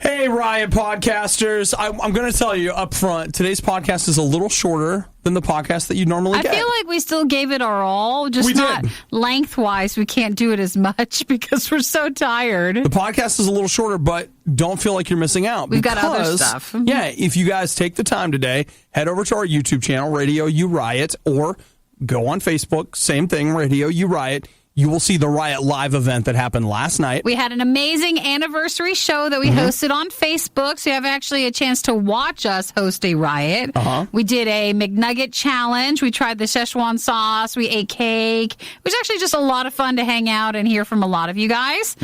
Hey, Riot podcasters. I'm going to tell you up front, today's podcast is a little shorter than the podcast that you normally get. I feel like we still gave it our all, just not lengthwise. We can't do it as much because we're so tired. The podcast is a little shorter, but don't feel like you're missing out. We've got other stuff. Yeah, if you guys take the time today, head over to our YouTube channel, RadioU Riot, or go on Facebook, same thing, RadioU Riot. You will see the Riot Live event that happened last night. We had an amazing anniversary show that we hosted on Facebook, so you have actually a chance to watch us host a Riot. We did a McNugget challenge. We tried the Szechuan sauce. We ate cake. It was actually just a lot of fun to hang out and hear from a lot of you guys.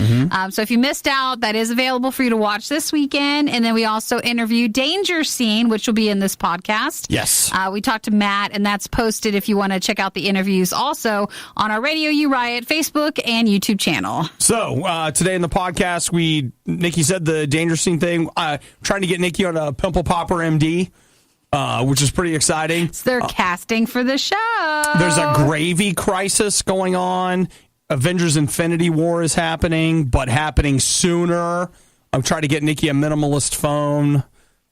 So if you missed out, that is available for you to watch this weekend. And then we also interviewed Danger Scene, which will be in this podcast. Yes. We talked to Matt, and that's posted if you want to check out the interviews also on our RadioU Riot Facebook and YouTube channel. So today in the podcast, Nikki said the Danger Scene thing. Trying to get Nikki on a Pimple Popper MD, which is pretty exciting. So they're casting for the show. There's a gravy crisis going on. Avengers Infinity War is happening, but happening sooner. I'm trying to get Nikki a minimalist phone.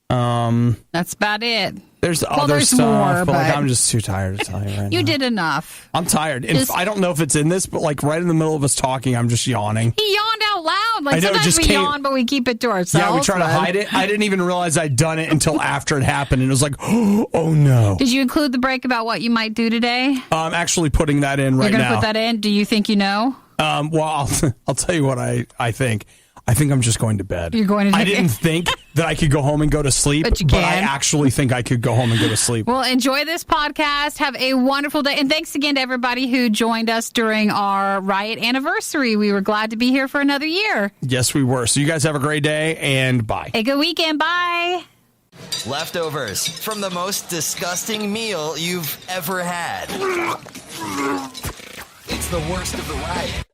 That's about it. There's other stuff, more, but I'm just too tired to tell you right now. You did enough. I'm tired. And I don't know if it's in this, but like right in the middle of us talking, I'm just yawning. He yawned out loud. Like I know, sometimes we yawn, but we keep it to ourselves. Yeah, we try to hide it. I didn't even realize I'd done it until after it happened. And it was like, oh no. Did you include the break about what you might do today? I'm actually putting that in right now. You're going to put that in? Do you think you know? Well, I'll tell you what I think. I think I'm just going to bed. You're going to bed. I didn't think that I could go home and go to sleep, but I actually think I could go home and go to sleep. Well, enjoy this podcast. Have a wonderful day. And thanks again to everybody who joined us during our Riot Anniversary. We were glad to be here for another year. Yes, we were. So you guys have a great day, and bye. A good weekend. Bye. Leftovers from the most disgusting meal you've ever had. It's the worst of the Riot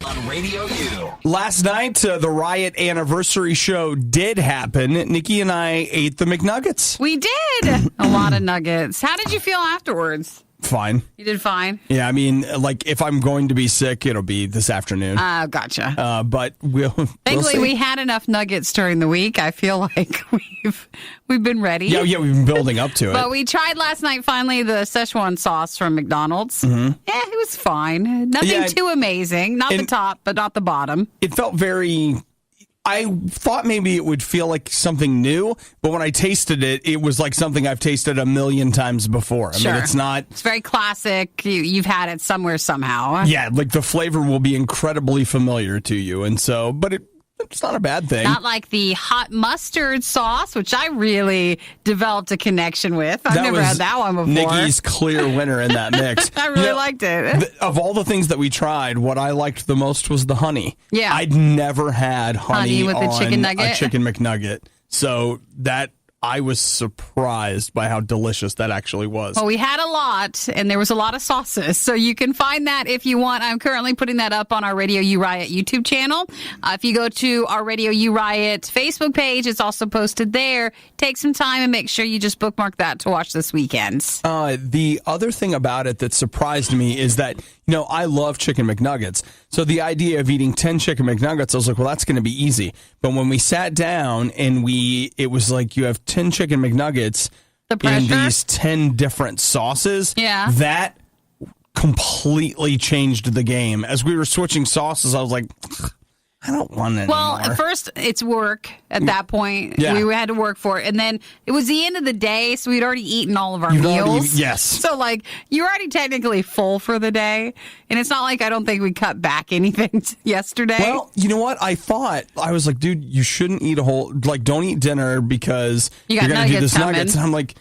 on RadioU. Last night, the Riot Anniversary show did happen. Nikki and I ate the McNuggets. We did. A lot of nuggets. How did you feel afterwards? Fine. You did fine? Yeah, I mean, like, if I'm going to be sick, it'll be this afternoon. Gotcha. But we'll Thankfully, see. we had enough nuggets during the week. I feel like we've been ready. Yeah, we've been building up to it. But we tried last night, finally, the Szechuan sauce from McDonald's. Yeah, it was fine. Nothing too amazing. Not the top, but not the bottom. It felt very... I thought maybe it would feel like something new, but when I tasted it, it was like something I've tasted a million times before. I mean, it's not... It's very classic. You've had it somewhere, somehow. Yeah, like the flavor will be incredibly familiar to you, and so... But it's not a bad thing. Not like the hot mustard sauce, which I really developed a connection with. I've never had that one before. Nikki's clear winner in that mix. I really liked it. Of all the things that we tried, what I liked the most was the honey. Yeah. I'd never had honey with on the chicken nugget? A chicken McNugget. So that... I was surprised by how delicious that actually was. Well, we had a lot, and there was a lot of sauces, so you can find that if you want. I'm currently putting that up on our RadioU Riot YouTube channel. If you go to our RadioU Riot Facebook page, it's also posted there. Take some time and make sure you just bookmark that to watch this weekend. The other thing about it that surprised me is that, I love chicken McNuggets. So the idea of eating 10 chicken McNuggets, I was like, well, that's going to be easy. But when we sat down and it was like you have 10 chicken McNuggets in these 10 different sauces. Yeah. That completely changed the game. As we were switching sauces, I was like, I don't want it Well, anymore. at first, it's work at that point. Yeah. We had to work for it. And then it was the end of the day, so we'd already eaten all of our meals. Yes. So, you're already technically full for the day. And it's not like I don't think we cut back anything yesterday. Well, you know what? I was like, dude, you shouldn't eat don't eat dinner because you're going to do this nuggets. And I'm like,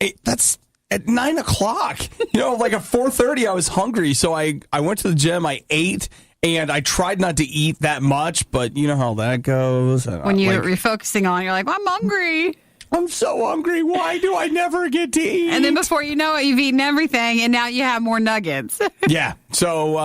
hey, that's at 9 o'clock. At 4:30, I was hungry. So I went to the gym, I ate. And I tried not to eat that much, but you know how that goes. When you're refocusing on, you're like, well, I'm hungry. I'm so hungry. Why do I never get to eat? And then before you know it, you've eaten everything, and now you have more nuggets. Yeah. So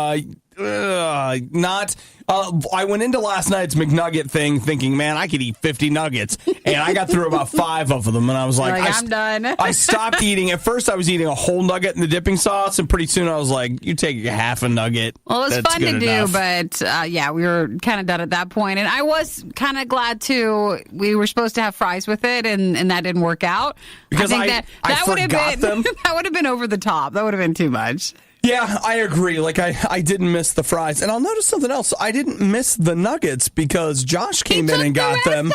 not. I went into last night's McNugget thing thinking, man, I could eat 50 nuggets. And I got through about 5 of them. And I was like, I'm done. I stopped eating. At first, I was eating a whole nugget in the dipping sauce. And pretty soon, I was like, you take half a nugget. Well, it was fun to do. But we were kind of done at that point. And I was kind of glad, too. We were supposed to have fries with it. And that didn't work out. Because I forgot them. That would have been over the top. That would have been too much. Yeah, I agree. Like, I didn't miss the fries. And I'll notice something else. I didn't miss the nuggets because Josh came in and got them.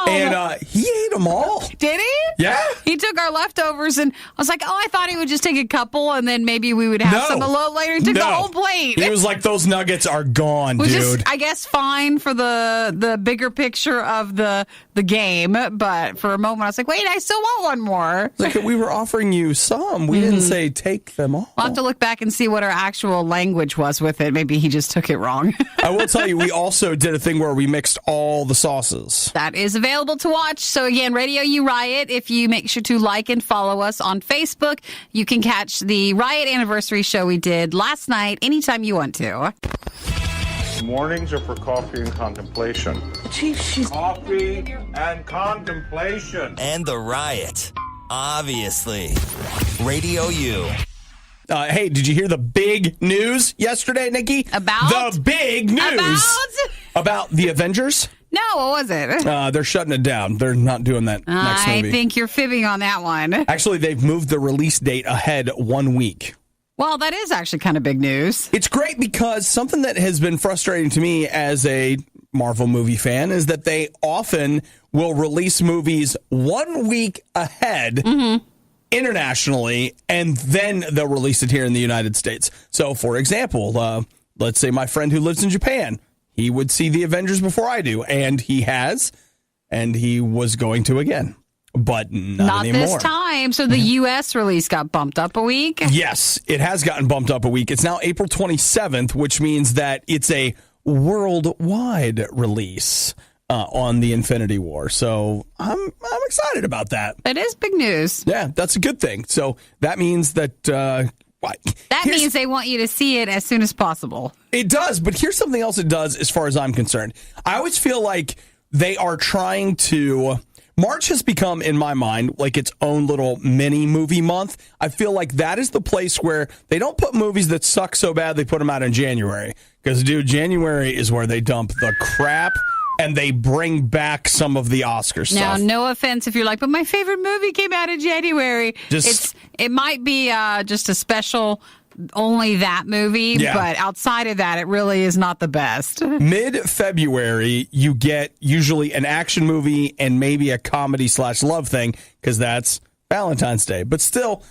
And he ate them all. Did he? Yeah. He took our leftovers, and I was like, I thought he would just take a couple, and then maybe we would have some a little later. He took the whole plate. He was like, those nuggets are gone, Which dude. is, I guess, fine for the bigger picture of the game, but for a moment, I was like, wait, I still want one more. Like, we were offering you some. We didn't say take them all. I'll have to look back and see what our actual language was with it. Maybe he just took it wrong. I will tell you, we also did a thing where we mixed all the sauces. That is available to watch. So again, RadioU Riot. If you make sure to like and follow us on Facebook, you can catch the Riot Anniversary show we did last night anytime you want to. Mornings are for coffee and contemplation. She's Coffee and contemplation. And the Riot. Obviously. Radio U. Hey, did you hear the big news yesterday, Nikki? About? The big news. About the Avengers? No, what was it? They're shutting it down. They're not doing that next movie. I think you're fibbing on that one. Actually, they've moved the release date ahead 1 week. Well, that is actually kind of big news. It's great because something that has been frustrating to me as a Marvel movie fan is that they often will release movies 1 week ahead internationally, and then they'll release it here in the United States. So, for example, let's say my friend who lives in Japan, he would see the Avengers before I do, and he has, and he was going to again. But not anymore. This time. So the U.S. release got bumped up a week? Yes, it has gotten bumped up a week. It's now April 27th, which means that it's a worldwide release on the Infinity War. So I'm excited about that. It is big news. Yeah, that's a good thing. So that means that... means they want you to see it as soon as possible. It does, but here's something else it does as far as I'm concerned. I always feel like they are trying to... March has become, in my mind, like its own little mini movie month. I feel like that is the place where they don't put movies that suck so bad they put them out in January. Because, dude, January is where they dump the crap and they bring back some of the Oscar stuff. Now, no offense if you're like, but my favorite movie came out in January. It might be just a special... only that movie, but outside of that, it really is not the best. Mid-February, you get usually an action movie and maybe a comedy/love thing, because that's Valentine's Day. But still,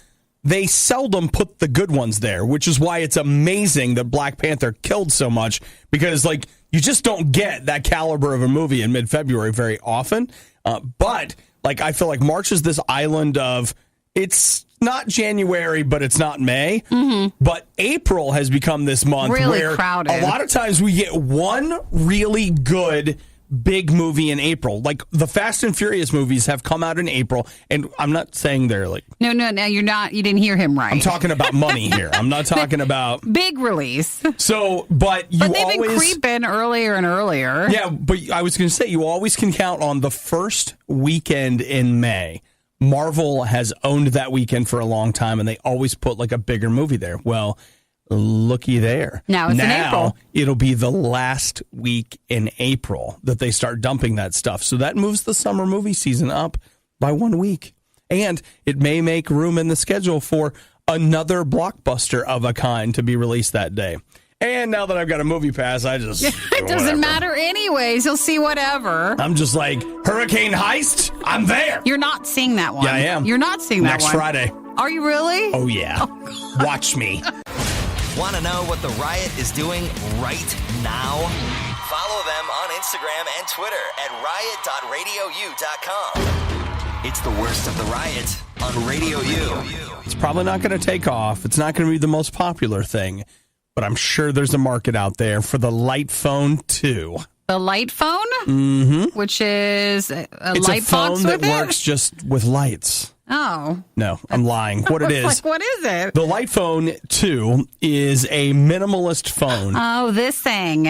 they seldom put the good ones there, which is why it's amazing that Black Panther killed so much, because like you just don't get that caliber of a movie in mid-February very often. But like I feel like March is this island of it's not January, but it's not May. But April has become this month where crowded. A lot of times we get one really good big movie in April. Like the Fast and Furious movies have come out in April, and I'm not saying they're like... No, you're not. You didn't hear him right. I'm talking about money here. I'm not talking about... Big release. So, but they've been creeping earlier and earlier. Yeah, but I was going to say, you always can count on the first weekend in May. Marvel has owned that weekend for a long time, and they always put like a bigger movie there. Well, looky there. Now it's in April. It'll be the last week in April that they start dumping that stuff. So that moves the summer movie season up by 1 week. And it may make room in the schedule for another blockbuster of a kind to be released that day. And now that I've got a movie pass, I just... it doesn't matter anyways. You'll see whatever. I'm just like, Hurricane Heist, I'm there. You're not seeing that one. Yeah, I am. You're not seeing that one. Next Friday. Are you really? Oh, yeah. Watch me. Want to know what the Riot is doing right now? Follow them on Instagram and Twitter at riot.radiou.com. It's the worst of the Riot on Radio U. It's probably not going to take off. It's not going to be the most popular thing. But I'm sure there's a market out there for the light phone, too. The light phone? Mm-hmm. Which is a it's light a phone box that with works just with lights. Oh. No, I'm lying. What it is. Like, what is it? The Light Phone 2 is a minimalist phone. Oh, this thing.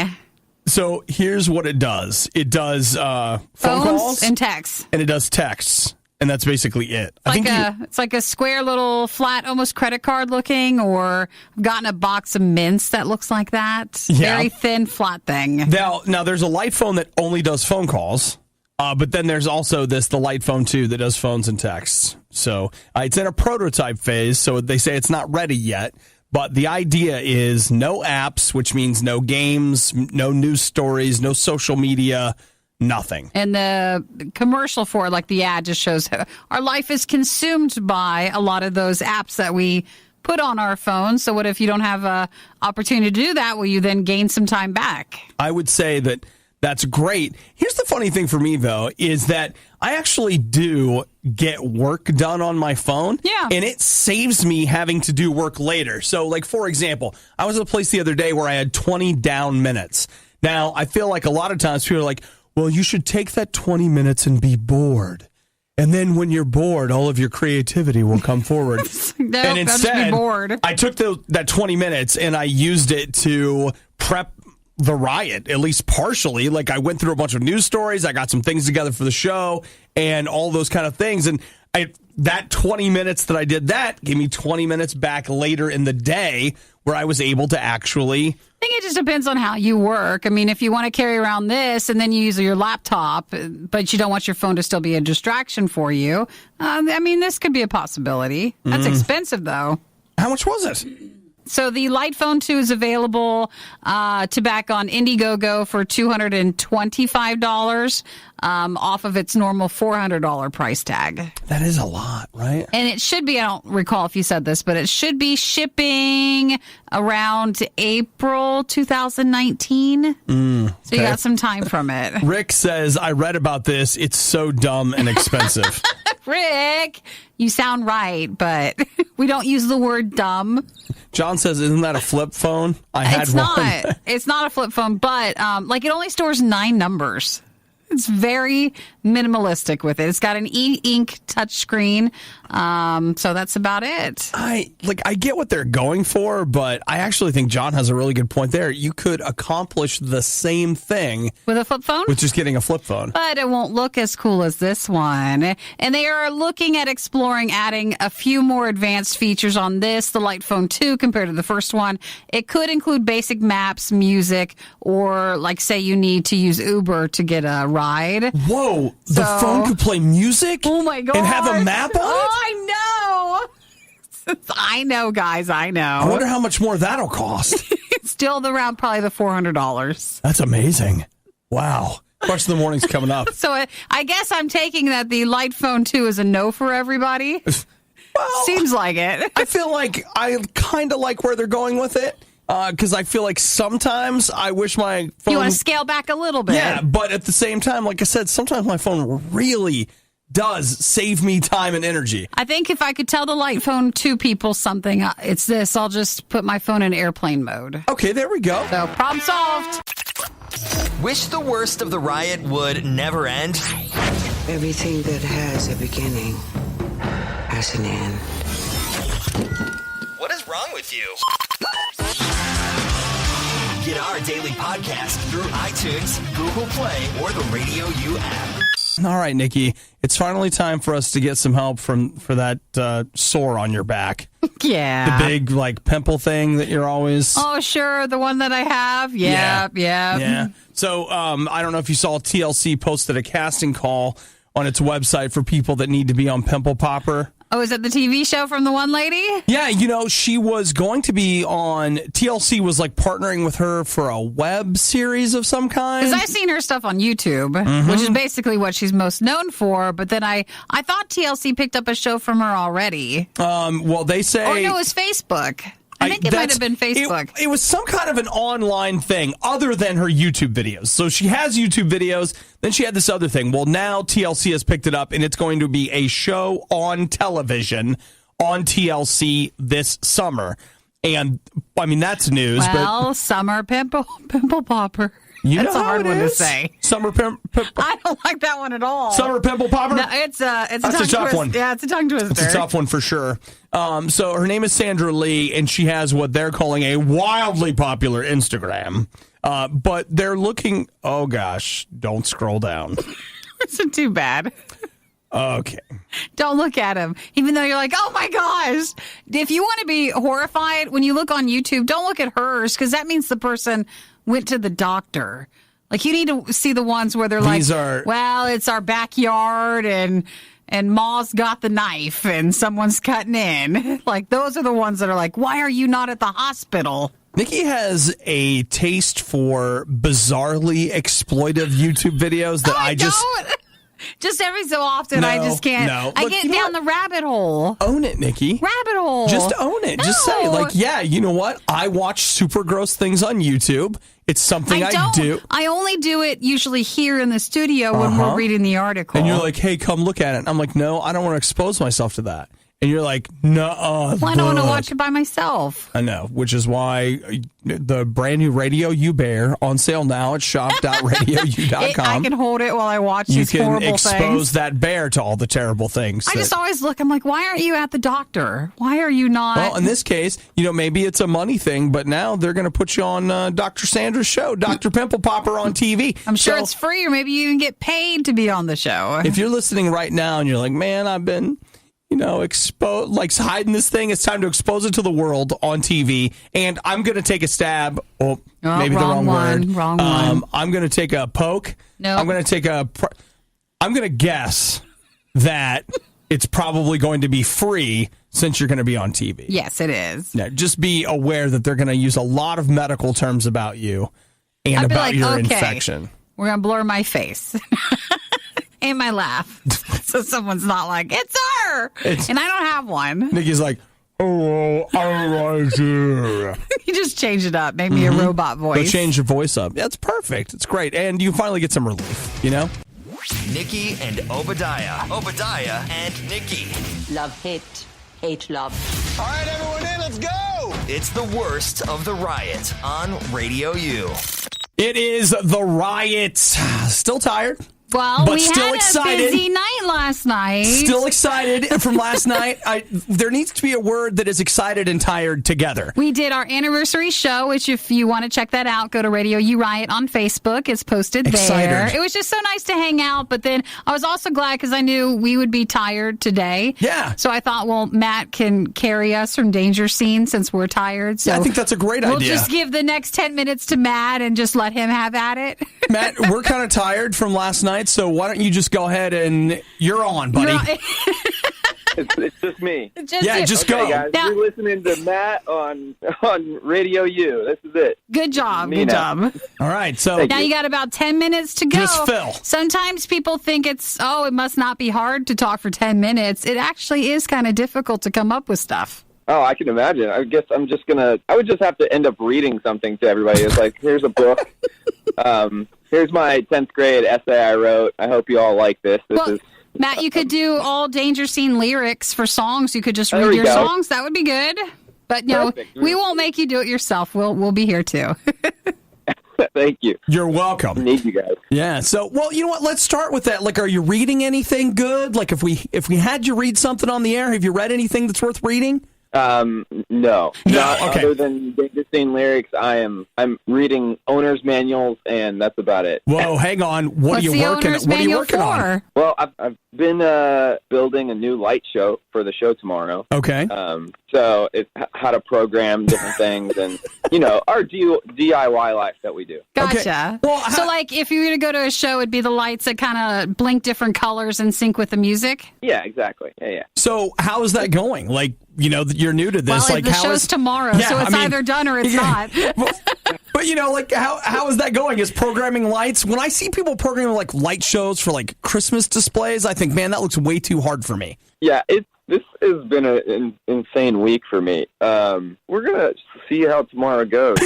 So here's what it does. It does phone calls and texts. And it does texts. And that's basically it. It's like a square little flat, almost credit card looking, or I've gotten a box of mints that looks like that. Yeah. Very thin, flat thing. Now there's a Light Phone that only does phone calls. But then there's also the Light Phone 2 that does phones and texts. So it's in a prototype phase, so they say it's not ready yet. But the idea is no apps, which means no games, no news stories, no social media, nothing. And the commercial for it, like the ad, just shows our life is consumed by a lot of those apps that we put on our phones. So what if you don't have an opportunity to do that? Will you then gain some time back? I would say that's great. Here's the funny thing for me, though, is that I actually do get work done on my phone. Yeah. And it saves me having to do work later. So, like, for example, I was at a place the other day where I had 20 down minutes. Now, I feel like a lot of times people are like, well, you should take that 20 minutes and be bored. And then when you're bored, all of your creativity will come forward. No, and instead, just be bored. I took that 20 minutes and I used it to prep the riot, at least partially. Like, I went through a bunch of news stories. I got some things together for the show and all those kind of things. And that 20 minutes that I did that gave me 20 minutes back later in the day where I was able to actually... I think it just depends on how you work. I mean, if you want to carry around this and then you use your laptop, but you don't want your phone to still be a distraction for you, I mean, this could be a possibility. That's expensive, though. How much was it? So the Light Phone 2 is available to back on Indiegogo for $225 off of its normal $400 price tag. That is a lot, right? And it should be, I don't recall if you said this, but it should be shipping around April 2019. So you got some time from it. Rick says, I read about this. It's so dumb and expensive. Rick, you sound right, but we don't use the word dumb. John says, isn't that a flip phone? It's not. It's not a flip phone, but it only stores 9 numbers. It's very minimalistic with it. It's got an e-ink touchscreen, so that's about it. I get what they're going for, but I actually think John has a really good point there. You could accomplish the same thing with a flip phone? With just getting a flip phone. But it won't look as cool as this one. And they are looking at exploring adding a few more advanced features on this, the Light Phone 2, compared to the first one. It could include basic maps, music, or, say you need to use Uber to get a ride. Whoa, the phone could play music? Oh my God. And have a map on it? Oh, I know. I know, guys, I know. I wonder how much more that'll cost. Still around probably the $400. That's amazing. Wow. Question of the morning's coming up. So I guess I'm taking that the Light Phone 2 is a no for everybody. Well, seems like it. I feel like I kind of like where they're going with it. Because I feel like sometimes I wish my phone... You want to scale back a little bit. Yeah, but at the same time, like I said, sometimes my phone really does save me time and energy. I think if I could tell the Light Phone 2 people something, it's this. I'll just put my phone in airplane mode. Okay, there we go. So, problem solved. Wish the worst of the riot would never end? Everything that has a beginning has an end. What is wrong with you? Get our daily podcast through iTunes, Google Play, or the RadioU app. All right, Nikki, it's finally time for us to get some help for that sore on your back. Yeah. The big, pimple thing that you're always... Oh, sure, the one that I have. Yeah. So, I don't know if you saw TLC posted a casting call on its website for people that need to be on Pimple Popper. Oh, is that the TV show from the one lady? Yeah, she was going to be on... TLC was, partnering with her for a web series of some kind. Because I've seen her stuff on YouTube, which is basically what she's most known for. But then I thought TLC picked up a show from her already. Well, they say... Oh, no, it was Facebook. I think it might have been Facebook. It was some kind of an online thing other than her YouTube videos. So she has YouTube videos. Then she had this other thing. Well, now TLC has picked it up, and it's going to be a show on television on TLC this summer. And, I mean, that's news. Well, summer Pimple Popper. That's a hard one to say. Summer I don't like that one at all. Summer Pimple Popper? No, it's a tough one. Yeah, it's a tongue twister. It's a tough one for sure. So her name is Sandra Lee, and she has what they're calling a wildly popular Instagram. But they're looking... Oh, gosh. Don't scroll down. It's too bad. Okay. Don't look at him. Even though you're like, oh, my gosh. If you want to be horrified, when you look on YouTube, don't look at hers, because that means the person went to the doctor. Like, you need to see the ones where they're well, it's our backyard, and Ma's got the knife, and someone's cutting in. Like, those are the ones that are like, why are you not at the hospital? Nikki has a taste for bizarrely exploitive YouTube videos that I just every so often, I just can't. I get down the rabbit hole. Own it, Nikki. Rabbit hole. Just own it. No. Just say, like, yeah, you know what? I watch super gross things on YouTube. It's something I do. I only do it usually here in the studio when we're reading the article. And you're like, hey, come look at it. And I'm like, no, I don't want to expose myself to that. And you're like, no. Well, I don't want to watch it by myself. I know, which is why the brand new RadioU Bear on sale now at shop.radiou.com. I can hold it while I watch these horrible things. You can expose that bear to all the terrible things. I just always look, I'm like, why aren't you at the doctor? Why are you not? Well, in this case, maybe it's a money thing, but now they're going to put you on Dr. Sandra's show, Dr. Pimple Popper on TV. I'm sure it's free, or maybe you even get paid to be on the show. If you're listening right now and you're like, man, I've been... hiding this thing. It's time to expose it to the world on TV. And I'm going to take a stab. Oh, maybe the wrong word. Wrong one. I'm going to take a poke. No. I'm going to guess that it's probably going to be free since you're going to be on TV. Yes, it is. Yeah, just be aware that they're going to use a lot of medical terms about you and about your infection. We're going to blur my face. And my laugh. So someone's not like, it's her! And I don't have one. Nikki's like, hello, I'm right here. You just change it up. Make me a robot voice. But change your voice up. That's perfect. It's great. And you finally get some relief, Nikki and Obadiah. Obadiah and Nikki. Love, hate, hate, love. All right, everyone in, let's go! It's the worst of the Riot on Radio U. It is the Riots. Still tired. Well, but we still had excited. A busy night last night. Still excited from last night. There needs to be a word that is excited and tired together. We did our anniversary show, which if you want to check that out, go to RadioU Riot on Facebook. It's posted there. It was just so nice to hang out. But then I was also glad because I knew we would be tired today. Yeah. So I thought, well, Matt can carry us from Danger Scene since we're tired. So yeah, I think that's a great idea. We'll just give the next 10 minutes to Matt and just let him have at it. Matt, we're kind of tired from last night, so why don't you just go ahead and you're on, buddy. It's just me. Just go. Guys, you're listening to Matt on Radio U. This is it. Good job. Good job. All right. So now you got about 10 minutes to go. Just Phil. Sometimes people think it must not be hard to talk for 10 minutes. It actually is kind of difficult to come up with stuff. Oh, I can imagine. I guess I would just have to end up reading something to everybody. It's like, here's a book. Here's my 10th grade essay I wrote. I hope you all like this. Matt, you could do all Danger Scene lyrics for songs. You could just read your songs. That would be good. But no, we won't make you do it yourself. We'll be here too. Thank you. You're welcome. I need you guys. Yeah. So, well, you know what? Let's start with that. Like, are you reading anything good? Like, if we had you read something on the air, have you read anything that's worth reading? No. Okay. Other than Danger Scene lyrics, I'm reading owner's manuals, and that's about it. Whoa, hang on. What are you working on? Well, I've been building a new light show for the show tomorrow. Okay. So it's how to program different things, and our DIY life that we do. Gotcha. Okay. Well, so, like, if you were to go to a show, it'd be the lights that kind of blink different colors and sync with the music. Yeah, exactly. Yeah. So, how is that going? Like, you're new to this. Well, like, the show's tomorrow, so it's either done or it's not. But like, how is that going? Is programming lights? When I see people programming like light shows for like Christmas displays, I think, man, that looks way too hard for me. Yeah, this has been an insane week for me. We're gonna see how tomorrow goes.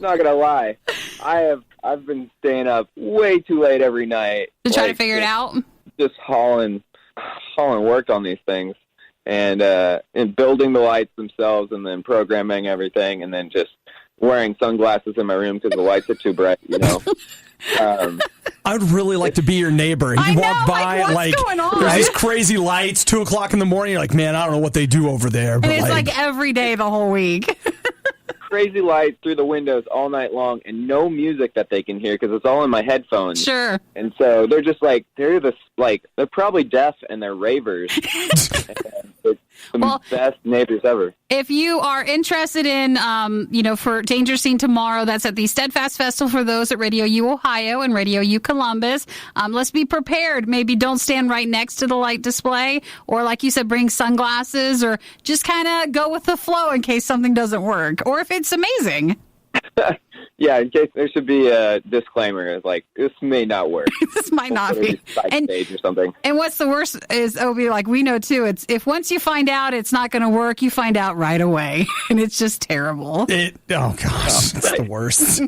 Not gonna lie, I've been staying up way too late every night to try to figure it out. Just hauling work on these things, and building the lights themselves, and then programming everything, and then just wearing sunglasses in my room because the lights are too bright, you know. I would really like to be your neighbor. You walk by, what's going on? There's these crazy lights, 2:00 in the morning. You're like, man, I don't know what they do over there. But and it's like every day the whole week. Crazy lights through the windows all night long, and no music that they can hear because it's all in my headphones. Sure. And so they're just like, they're probably deaf and they're ravers. It's the best neighbors ever. If you are interested in, for Danger Scene tomorrow, that's at the Steadfast Festival for those at RadioU Ohio and RadioU Columbus. Let's be prepared. Maybe don't stand right next to the light display, or like you said, bring sunglasses, or just kind of go with the flow in case something doesn't work, or if it's amazing. Yeah, in case there should be a disclaimer, like, this may not work. This might not be. Stage or something. And what's the worst is, it'll be like, we know too, it's if once you find out it's not going to work, you find out right away. And it's just terrible. Oh, gosh, that's the worst.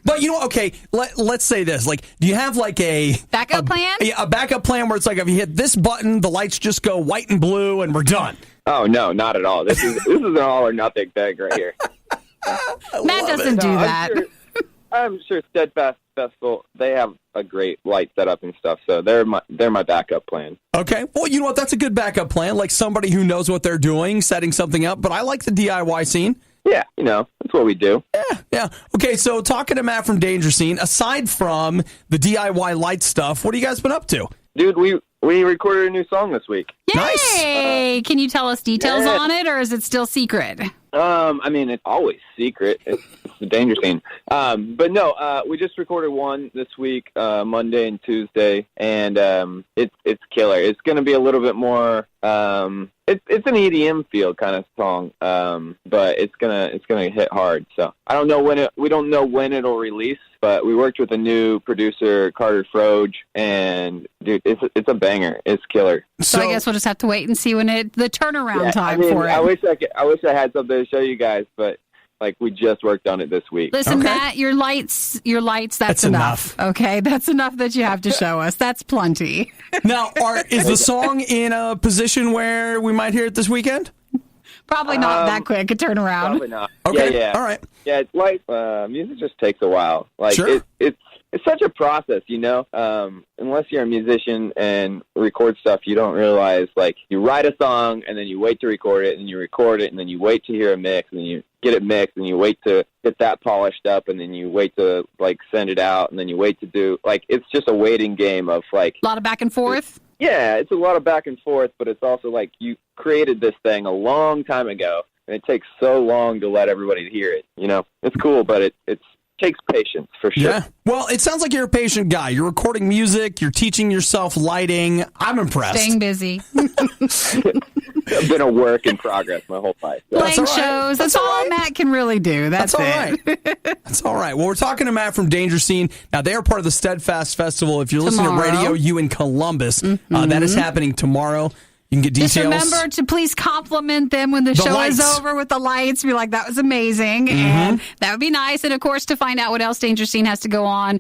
But, okay, let's say this. Like, do you have like a backup plan? Yeah, a backup plan where it's like, if you hit this button, the lights just go white and blue and we're done? Oh, no, not at all. This is an all or nothing thing right here. Matt doesn't do that. I'm sure Steadfast Festival, they have a great light setup and stuff, so they're my backup plan. Okay. Well, you know what? That's a good backup plan, like somebody who knows what they're doing, setting something up. But I like the DIY scene. Yeah, that's what we do. Yeah. Okay, so talking to Matt from Danger Scene, aside from the DIY light stuff, what have you guys been up to? Dude, we recorded a new song this week. Yay! Nice. Can you tell us details on it, or is it still secret? It's always secret. It's the Danger Scene. But no, we just recorded one this week, Monday and Tuesday, and it's killer. It's going to be a little bit more. It's an EDM feel kind of song, but it's gonna hit hard. So I don't know we don't know when it'll release, but we worked with a new producer, Carter Froge, and dude, it's a banger. It's killer. So I guess we'll just have to wait and see when the turnaround time for it. I wish I had something to show you guys, but we just worked on it this week. Listen, okay. Matt, your lights, that's enough. Okay, that's enough that you have to show us. That's plenty. Now, is the song in a position where we might hear it this weekend? Probably not that quick a turnaround. Probably not. Okay, yeah. All right. Yeah, it's like music just takes a while. Sure. It's such a process, unless you're a musician and record stuff, you don't realize, you write a song, and then you wait to record it, and you record it, and then you wait to hear a mix, and then you get it mixed, and you wait to get that polished up, and then you wait to, send it out, and then you wait to do, it's just a waiting game of, a lot of back and forth? Yeah, it's a lot of back and forth, but it's also, you created this thing a long time ago, and it takes so long to let everybody hear it, It's cool, but it takes patience, for sure. Yeah. Well, it sounds like you're a patient guy. You're recording music. You're teaching yourself lighting. I'm impressed. Staying busy. I've been a work in progress my whole life. So. Playing shows. That's all Matt can really do. That's all right. That's all right. Well, we're talking to Matt from Danger Scene. Now, they are part of the Steadfast Festival. If you're listening to RadioU in Columbus, that is happening tomorrow. You can get details. Just remember to please compliment them when the show is over with the lights. Be like, that was amazing. And that would be nice. And, of course, to find out what else Danger Scene has to go on,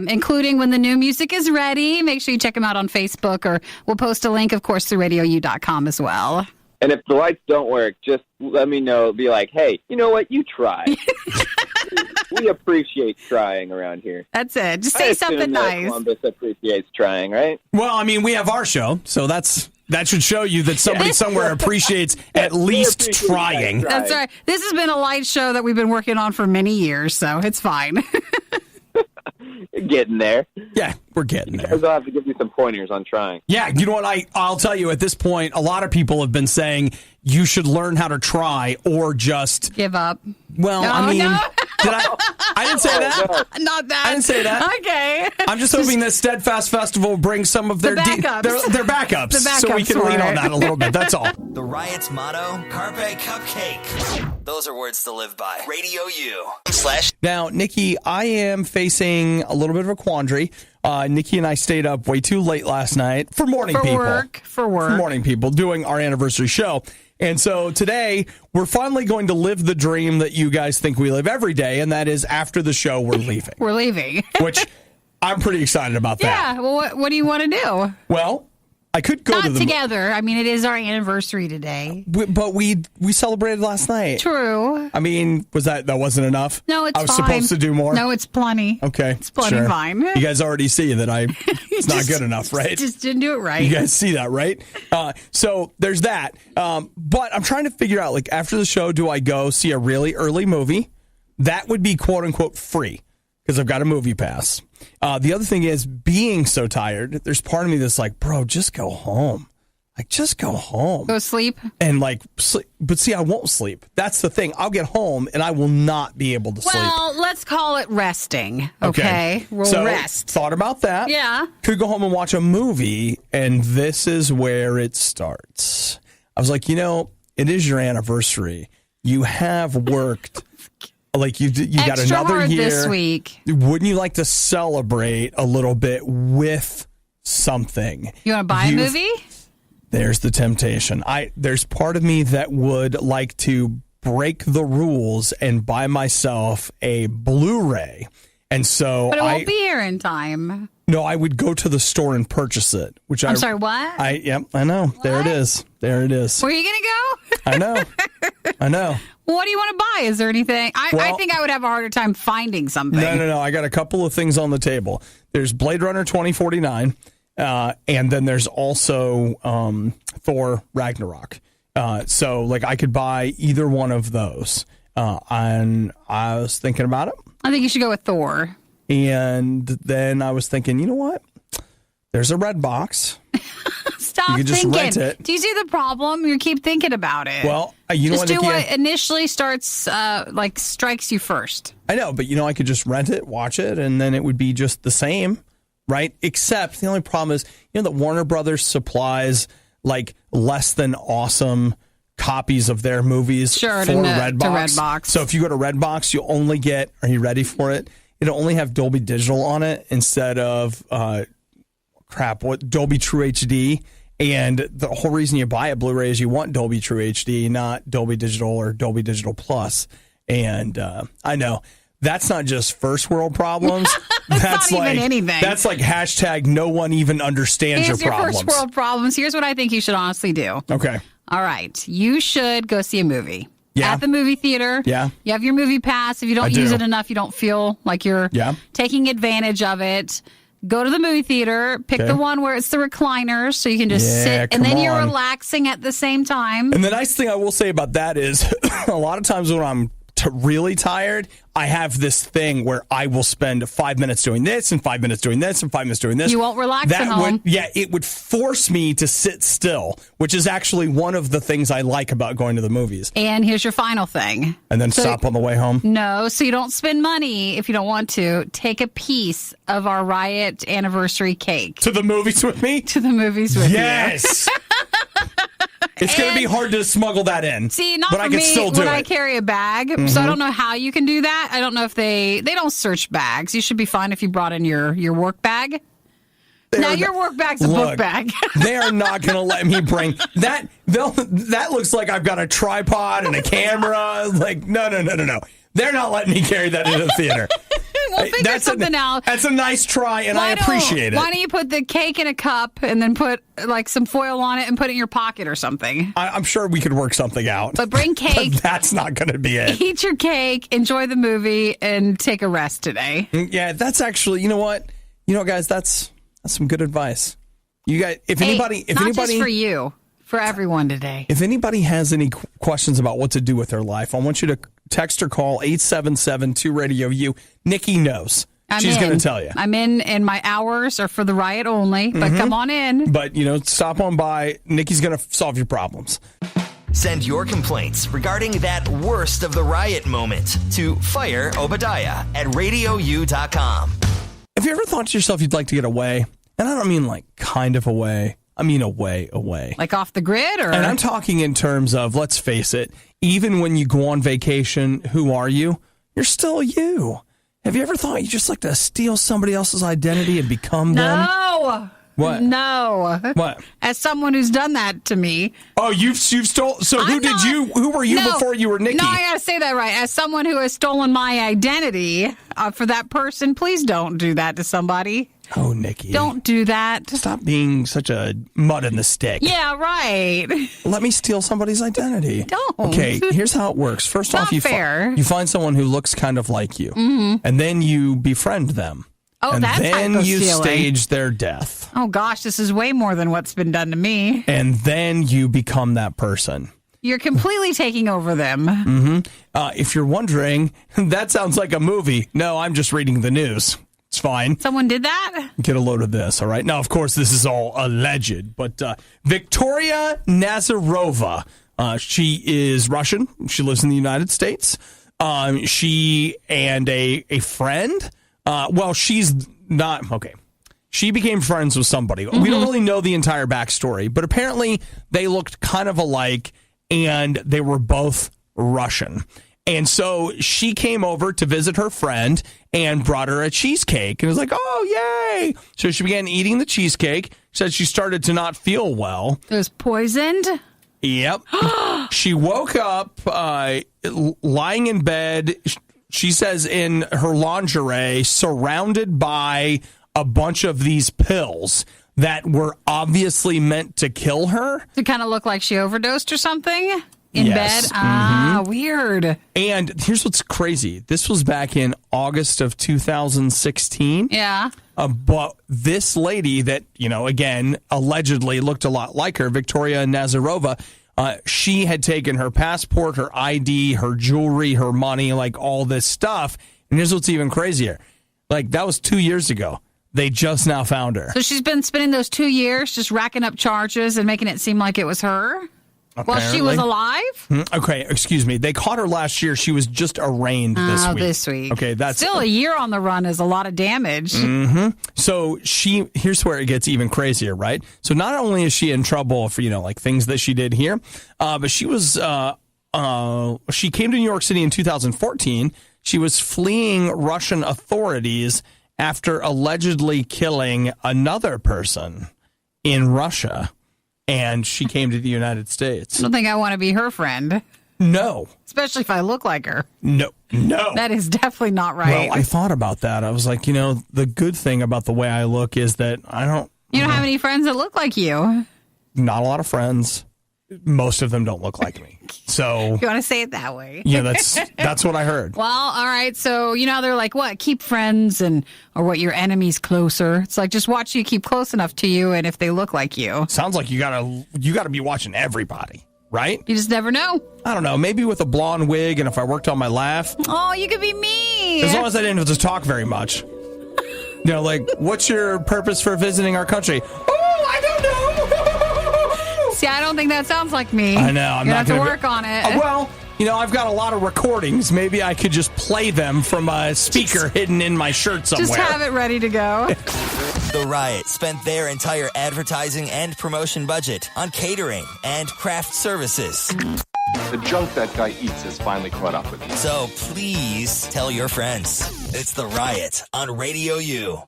including when the new music is ready, make sure you check them out on Facebook, or we'll post a link, of course, through RadioU.com as well. And if the lights don't work, just let me know. Be like, hey, you know what? You try. We appreciate trying around here. That's it. Just say something nice. Columbus appreciates trying, right? Well, we have our show, so that should show you that somebody somewhere appreciates at least trying. That's right. This has been a light show that we've been working on for many years, so it's fine. Getting there. Yeah, we're getting there. I'll have to give you some pointers on trying. Yeah, you know what? I'll tell you, at this point, a lot of people have been saying you should learn how to try or just give up. Well, did I didn't say that. No. Not that. I didn't say that. Okay. I'm just hoping that Steadfast Festival brings some of their backups, their backups, so we can lean on that a little bit. That's all. The Riots motto: Carpe Cupcake. Those are words to live by. RadioU. Now, Nikki, I am facing a little bit of a quandary. Nikki and I stayed up way too late last night for morning people. For morning people doing our anniversary show. And so today, we're finally going to live the dream that you guys think we live every day, and that is after the show, we're leaving. We're leaving. Which I'm pretty excited about that. Yeah, well, what do you want to do? Well, I could go Not together. I mean, it is our anniversary today. But we celebrated last night. True. I mean, that wasn't enough? No, it's fine. I was supposed to do more? No, it's plenty. Okay. It's plenty fine. You guys already see that it's not good enough, right? Just didn't do it right. You guys see that, right? So there's that. But I'm trying to figure out, like, after the show, do I go see a really early movie? That would be quote unquote free because I've got a movie pass. The other thing is being so tired. There's part of me that's like, bro, just go home. Like, just go home. Go sleep. And like, sleep. But see, I won't sleep. That's the thing. I'll get home and I will not be able to sleep. Well, let's call it resting. Okay. We'll rest. Thought about that. Yeah. Could go home and watch a movie. And this is where it starts. I was like, it is your anniversary. You have worked. Like you got another hard year this week. Wouldn't you like to celebrate a little bit with something? You want to buy a movie? There's the temptation. There's part of me that would like to break the rules and buy myself a Blu-ray. And so but it won't be here in time. No, I would go to the store and purchase it. I'm sorry, what? Yep, I know. What? There it is. Where are you going to go? I know. What do you want to buy? Is there anything? I think I would have a harder time finding something. No. I got a couple of things on the table. There's Blade Runner 2049, and then there's also Thor Ragnarok. So, like, I could buy either one of those. And I was thinking about it. I think you should go with Thor. And then I was thinking, you know what? There's a red box. Stop you can just thinking. Rent it. Do you see the problem? You keep thinking about it. Well, you know just what? do what initially strikes you first. I know, but I could just rent it, watch it, and then it would be just the same, right? Except the only problem is, that Warner Brothers supplies like less than awesome copies of their movies for Redbox. So if you go to Redbox, you'll only get. Are you ready for it? It'll only have Dolby Digital on it instead of Dolby True HD. And the whole reason you buy a Blu-ray is you want Dolby True HD, not Dolby Digital or Dolby Digital Plus. And I know that's not just first world problems. that's not even anything. That's like hashtag no one even understands your problems. Here's your first world problems. Here's what I think you should honestly do. Okay. All right. You should go see a movie. Yeah. At the movie theater. Yeah. You have your movie pass. If you don't use it enough, you don't feel like you're taking advantage of it. Go to the movie theater, pick the one where it's the recliners so you can just sit, and then you're relaxing at the same time. And the nice thing I will say about that is a lot of times when I'm really tired, I have this thing where I will spend 5 minutes doing this and 5 minutes doing this and 5 minutes doing this. You won't relax at home. It would force me to sit still, which is actually one of the things I like about going to the movies. And here's your final thing. And then stop on the way home? No, so you don't spend money if you don't want to. Take a piece of our RIOT Anniversary cake. To the movies with me? To the movies with you. Yes! It's going to be hard to smuggle that in. See, not but for I can me still do when it. I carry a bag, so I don't know how you can do that. I don't know if they don't search bags. You should be fine if you brought in your work bag. Your work bag's a book bag. They are not going to let me bring that. That looks like I've got a tripod and a camera. Like, no. They're not letting me carry that into the theater. We'll figure something out. That's a nice try, and I appreciate it. Why don't you put the cake in a cup and then put like some foil on it and put it in your pocket or something? I'm sure we could work something out. But bring cake. But that's not going to be it. Eat your cake, enjoy the movie, and take a rest today. Yeah, that's actually, you know what, guys, that's some good advice. You guys, if anybody, just for you, for everyone today. If anybody has any questions about what to do with their life, I want you to text or call 877-2-RADIO-U. Nikki knows. She's going to tell you. I'm in, and my hours are for the riot only, but come on in. But, stop on by. Nikki's going to solve your problems. Send your complaints regarding that worst of the riot moment to Fire Obadiah at RadioU.com. Have you ever thought to yourself you'd like to get away? And I don't mean like kind of away. I mean away. Like off the grid? Or? And I'm talking in terms of, let's face it, even when you go on vacation, who are you? You're still you. Have you ever thought you just like to steal somebody else's identity and become them? No. What? No. What? As someone who's done that to me. Oh, you've stolen. So who were you before you were Nikki? No, I gotta say that right. As someone who has stolen my identity for that person, please don't do that to somebody. Oh, Nikki. Don't do that. Stop being such a mud in the stick. Yeah, right. Let me steal somebody's identity. Don't. Okay, here's how it works. First off, you find someone who looks kind of like you, and then you befriend them. Oh, and that's then you stage their death. Oh, gosh, this is way more than what's been done to me. And then you become that person. You're completely taking over them. If you're wondering, that sounds like a movie. No, I'm just reading the news. It's fine. Someone did that? Get a load of this, all right? Now, of course, this is all alleged, but Victoria Nazarova, she is Russian. She lives in the United States. She and a friend, she's not, okay. She became friends with somebody. We don't really know the entire backstory, but apparently they looked kind of alike, and they were both Russian. And so she came over to visit her friend and brought her a cheesecake. And was like, oh, yay. So she began eating the cheesecake. Said she started to not feel well. It was poisoned? Yep. She woke up lying in bed, she says, in her lingerie, surrounded by a bunch of these pills that were obviously meant to kill her. To kind of look like she overdosed or something? In yes. bed? Weird. And here's what's crazy. This was back in August of 2016. Yeah. But this lady that, again, allegedly looked a lot like her, Victoria Nazarova, she had taken her passport, her ID, her jewelry, her money, like all this stuff. And here's what's even crazier. Like, that was 2 years ago. They just now found her. So she's been spending those 2 years just racking up charges and making it seem like it was her? Apparently. While she was alive? Okay, excuse me. They caught her last year. She was just arraigned this week. This week. Okay, that's still a year on the run is a lot of damage. So here's where it gets even crazier, right? So not only is she in trouble for, like things that she did here, but she was, she came to New York City in 2014. She was fleeing Russian authorities after allegedly killing another person in Russia. And she came to the United States. I don't think I want to be her friend. No. Especially if I look like her. No. That is definitely not right. Well, I thought about that. I was like, the good thing about the way I look is that I don't... You don't have any friends that look like you. Not a lot of friends. Most of them don't look like me. So... You want to say it that way? Yeah, that's what I heard. Well, all right. So, they're like, what? Keep friends or what, your enemies closer. It's like, just watch you keep close enough to you and if they look like you. Sounds like you gotta be watching everybody, right? You just never know. I don't know. Maybe with a blonde wig and if I worked on my laugh. Oh, you could be me. As long as I didn't have to talk very much. Like, what's your purpose for visiting our country? Oh, I don't know. See, I don't think that sounds like me. I know. I'm not going to work on it. Well, I've got a lot of recordings. Maybe I could just play them from a speaker hidden in my shirt somewhere. Just have it ready to go. The Riot spent their entire advertising and promotion budget on catering and craft services. The junk that guy eats has finally caught up with me. So please tell your friends. It's The Riot on RadioU.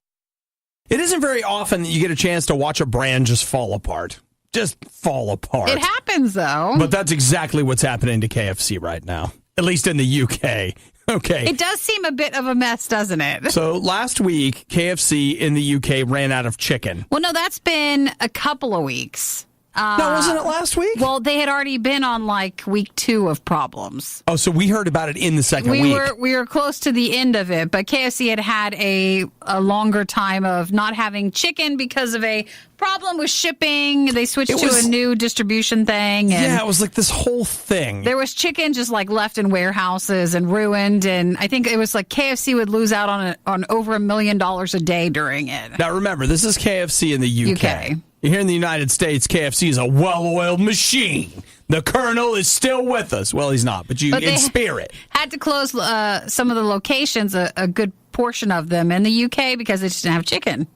It isn't very often that you get a chance to watch a brand just fall apart. Just fall apart. It happens, though. But that's exactly what's happening to KFC right now, at least in the UK. Okay. It does seem a bit of a mess, doesn't it? So last week, KFC in the UK ran out of chicken. Well, no, that's been a couple of weeks. No, wasn't it last week? Well, they had already been on week 2 of problems. Oh, so we heard about it in the second week. We were close to the end of it, but KFC had a longer time of not having chicken because of a problem with shipping. They switched to a new distribution thing. And it was like this whole thing. There was chicken just left in warehouses and ruined, and I think it was KFC would lose out on over $1 million a day during it. Now remember, this is KFC in the UK. Here in the United States, KFC is a well-oiled machine. The Colonel is still with us. Well, he's not, but in spirit. Had to close some of the locations, a good portion of them in the UK because they just didn't have chicken.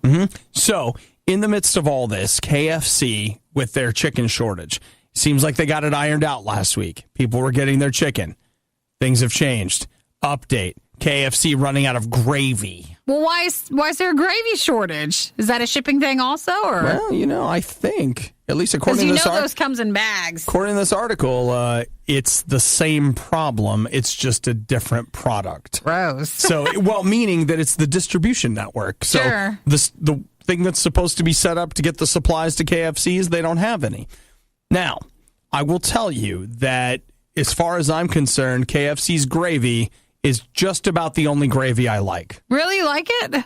So, in the midst of all this, KFC, with their chicken shortage, seems like they got it ironed out last week. People were getting their chicken. Things have changed. Update. KFC running out of gravy. Well, why is there a gravy shortage? Is that a shipping thing also? Or? Well, I think, at least according to this those comes in bags. According to this article, it's the same problem. It's just a different product. Gross. So, meaning that it's the distribution network. So sure. The thing that's supposed to be set up to get the supplies to KFCs, they don't have any. Now, I will tell you that as far as I'm concerned, KFC's gravy is just about the only gravy I like. Really like it?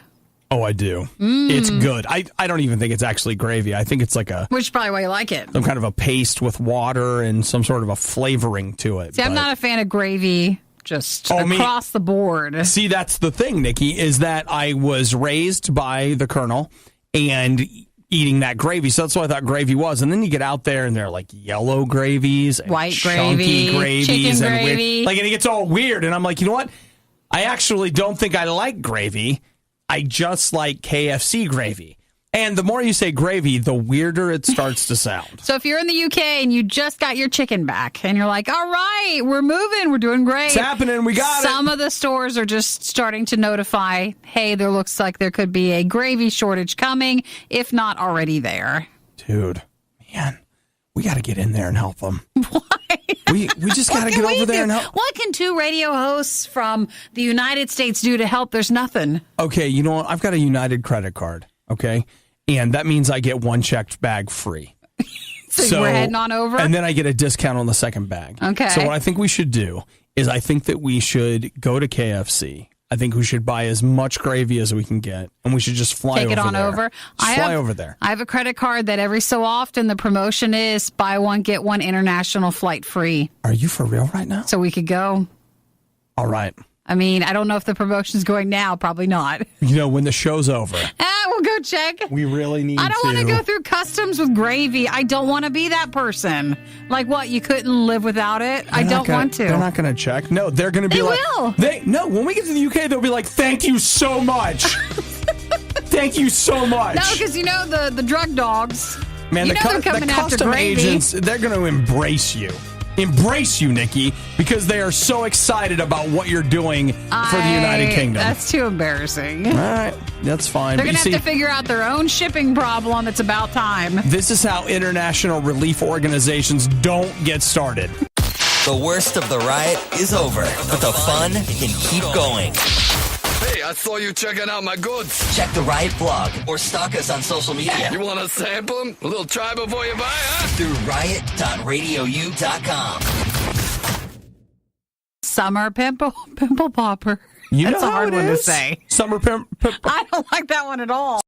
Oh, I do. It's good. I don't even think it's actually gravy. I think it's like which is probably why you like it. Some kind of a paste with water and some sort of a flavoring to it. See, I'm not a fan of gravy just across the board. See, that's the thing, Nikki, is that I was raised by the Colonel and eating that gravy. So that's what I thought gravy was. And then you get out there and they're like yellow gravies, and white chunky gravies, chicken and gravy. And it gets all weird. And I'm like, you know what? I actually don't think I like gravy. I just like KFC gravy. And the more you say gravy, the weirder it starts to sound. So if you're in the UK and you just got your chicken back and you're like, all right, we're moving, we're doing great. It's happening, we got it. Some of the stores are just starting to notify, hey, there looks like there could be a gravy shortage coming, if not already there. Dude, man, we got to get in there and help them. Why? We just got to get over there and help. What can two radio hosts from the United States do to help? There's nothing. Okay, you know what? I've got a United credit card, okay? And that means I get one checked bag free. So we're heading on over? And then I get a discount on the second bag. Okay. So what I think we should do is I think that we should go to KFC. I think we should buy as much gravy as we can get, and we should just fly over there. Take it on over. Fly over there. I have a credit card that every so often the promotion is buy one, get one international flight free. Are you for real right now? So we could go. All right. I mean, I don't know if the promotion's going now. Probably not. When the show's over. We'll go check. We really need to. I don't want to go through customs with gravy. I don't want to be that person. Like what? You couldn't live without it? I don't want to. They're not going to check. No, they're going to be like. They will. No, when we get to the UK, they'll be like, thank you so much. Thank you so much. No, because the drug dogs. Man, the custom agents, they're going to embrace you. Embrace you, Nikki, because they are so excited about what you're doing for the United Kingdom. That's too embarrassing. All right, that's fine. They're going to have to figure out their own shipping problem. It's about time. This is how international relief organizations don't get started. The worst of the riot is over, but the fun can keep going. Hey, I saw you checking out my goods. Check the Riot blog or stalk us on social media. You want to sample them? A little try before you buy, huh? Through riot.radiou.com. Summer Pimple Popper. That's a hard one to say. Summer Pimple. I don't like that one at all.